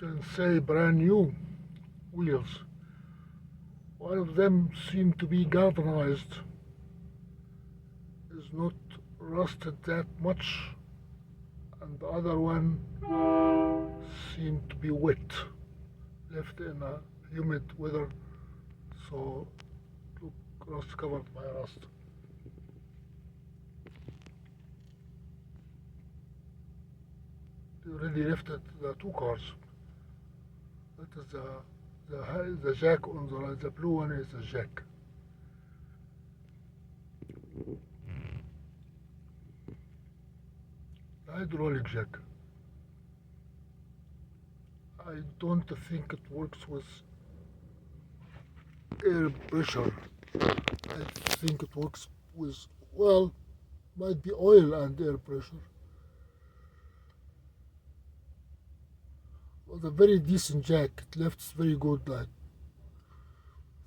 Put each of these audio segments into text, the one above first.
can say brand new wheels. One of them seemed to be galvanized, is not rusted that much, and the other one seemed to be wet, left in a humid weather, so look, rust covered by rust. They already lifted the two cars. That is the jack on the right. The blue one is the jack. The hydraulic jack. I don't think it works with air pressure. I think it works with, well, might be oil and air pressure. Well, a very decent jack. It lifts very good, like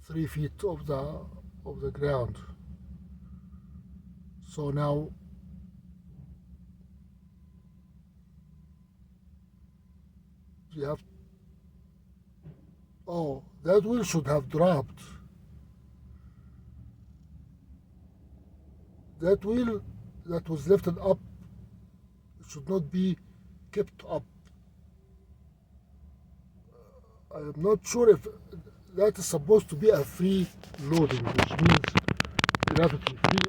3 feet of the ground. So now you have, oh, that wheel should have dropped. That wheel that was lifted up should not be kept up. I am not sure if that is supposed to be a free loading, which means gravity free.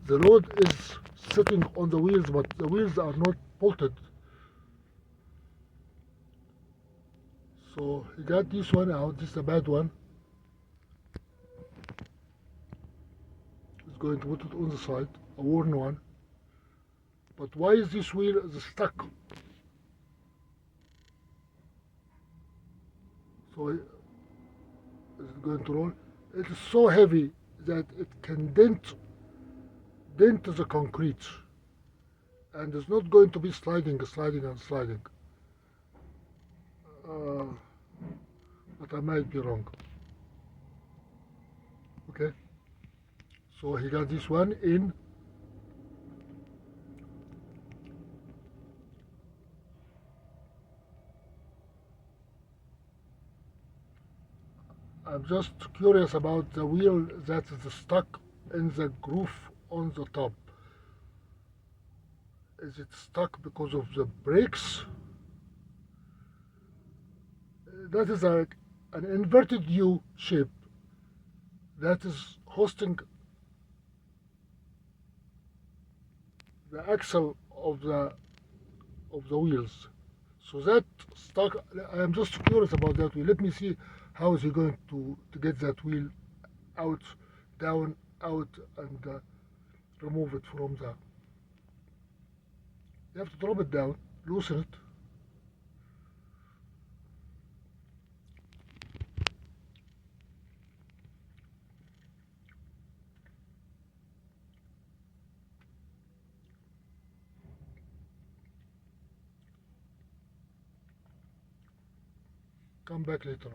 The load is sitting on the wheels, but the wheels are not bolted. So he got this one out. This is a bad one. He's going to put it on the side, a worn one. But why is this wheel stuck? So is it going to roll? It is so heavy that it can dent the concrete, and it's not going to be sliding. But I might be wrong. Okay, so he got this one in. I'm just curious about the wheel that is stuck in the groove on the top. Is it stuck because of the brakes? That is an inverted U shape that is hosting the axle of the wheels. So that stuck. I am just curious about that wheel. Let me see how is he going to get that wheel out, down, out, and remove it from the. You have to drop it down, loosen it. Come back later on.